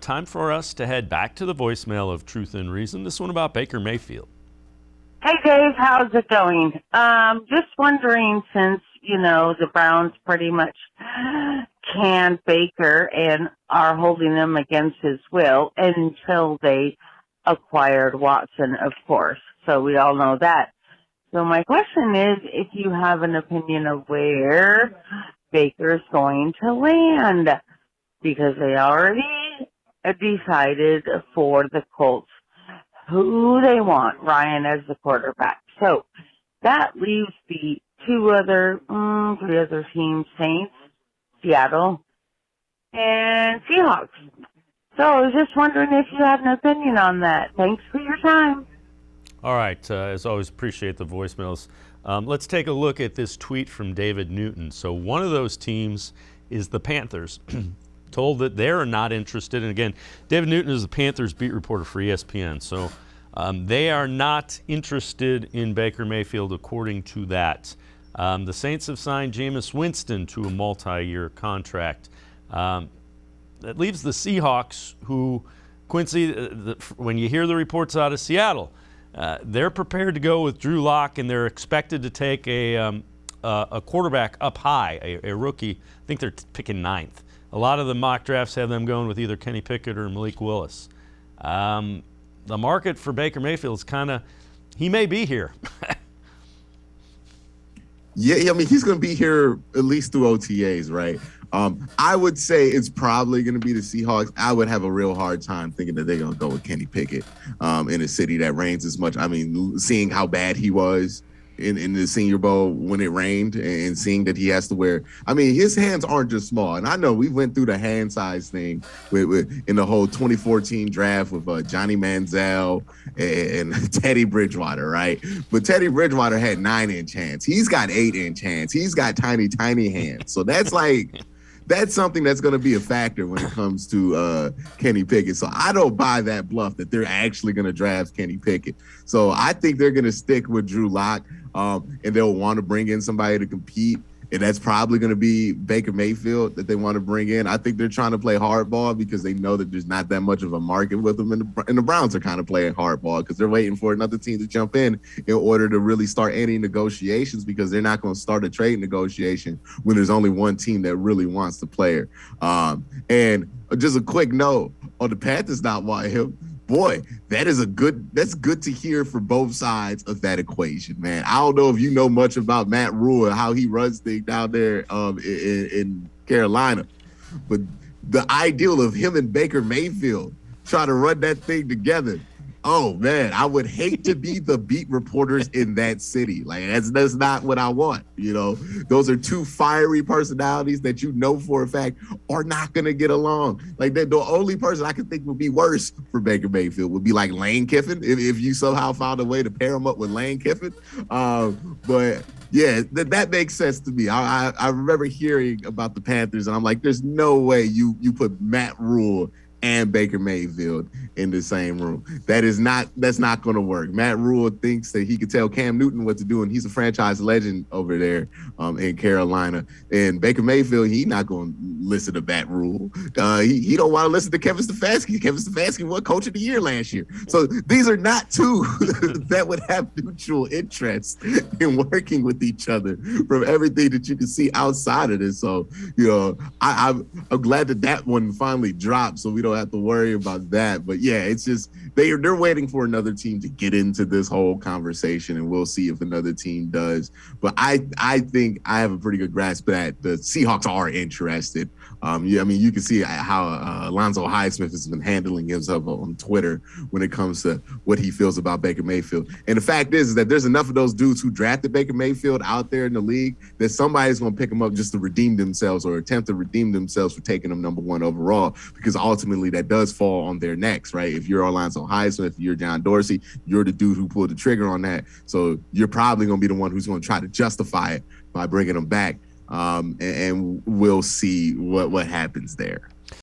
Time for us to head back to the voicemail of Truth and Reason. This one about Baker Mayfield. Hey, Dave, how's it going? Just wondering, since, the Browns pretty much canned Baker and are holding him against his will until they acquired Watson, of course. So we all know that. So my question is, if you have an opinion of where Baker's going to land, because they already decided for the Colts who they want, Ryan, as the quarterback. So that leaves the three other teams, Saints, Seattle, and Seahawks. So I was just wondering if you had an opinion on that. Thanks for your time. All right, as always, appreciate the voicemails. Let's take a look at this tweet from David Newton. So one of those teams is the Panthers. Told that they're not interested. And again, David Newton is the Panthers beat reporter for ESPN. So they are not interested in Baker Mayfield according to that. The Saints have signed Jameis Winston to a multi-year contract. That leaves the Seahawks, who, Quincy, when you hear the reports out of Seattle, they're prepared to go with Drew Lock, and they're expected to take a quarterback up high, a rookie. I think they're picking 9th. A lot of the mock drafts have them going with either Kenny Pickett or Malik Willis. The market for Baker Mayfield is he may be here. Yeah, I mean, he's going to be here at least through OTAs, right? I would say it's probably going to be the Seahawks. I would have a real hard time thinking that they're going to go with Kenny Pickett in a city that rains as much. I mean, seeing how bad he was in the Senior Bowl when it rained, and seeing that he has to wear, I mean, his hands aren't just small. And I know we went through the hand size thing in the whole 2014 draft with Johnny Manziel and Teddy Bridgewater, right? But Teddy Bridgewater had 9-inch hands. He's got 8-inch hands. He's got tiny, tiny hands. So that's something that's going to be a factor when it comes to Kenny Pickett. So I don't buy that bluff that they're actually going to draft Kenny Pickett. So I think they're going to stick with Drew Lock, and they'll want to bring in somebody to compete. And that's probably going to be Baker Mayfield that they want to bring in. I think they're trying to play hardball because they know that there's not that much of a market with them. And the Browns are kind of playing hardball because they're waiting for another team to jump in order to really start any negotiations, because they're not going to start a trade negotiation when there's only one team that really wants the player. And just a quick note on the Panthers not wanting him. Boy, that's good to hear for both sides of that equation, man. I don't know if you know much about Matt Rule and how he runs things down there in Carolina, but the ideal of him and Baker Mayfield trying to run that thing together. Oh man, I would hate to be the beat reporters in that city. Like that's not what I want. Those are two fiery personalities that for a fact are not going to get along. Like the only person I could think would be worse for Baker Mayfield would be like Lane Kiffin, if you somehow found a way to pair him up with Lane Kiffin. But yeah, that makes sense to me. I remember hearing about the Panthers, and I'm like, there's no way you put Matt Rule and Baker Mayfield in the same room. That's not going to work. Matt Rule thinks that he could tell Cam Newton what to do, and he's a franchise legend over there in Carolina. And Baker Mayfield, he's not going to listen to Matt Rule. He don't want to listen to Kevin Stefanski. Kevin Stefanski won Coach of the Year last year. So these are not two that would have mutual interest in working with each other from everything that you can see outside of this. So, I'm glad that one finally dropped, so we don't have to worry about that. But yeah, it's just they're waiting for another team to get into this whole conversation, and we'll see if another team does. But I think I have a pretty good grasp that the Seahawks are interested. You can see how Alonzo Highsmith has been handling himself on Twitter when it comes to what he feels about Baker Mayfield. And the fact is that there's enough of those dudes who drafted Baker Mayfield out there in the league that somebody's going to pick him up just to redeem themselves or attempt to redeem themselves for taking him number 1 overall, because ultimately that does fall on their necks, right? If you're Alonzo Highsmith, if you're John Dorsey, you're the dude who pulled the trigger on that. So you're probably going to be the one who's going to try to justify it by bringing him back. And we'll see what happens there.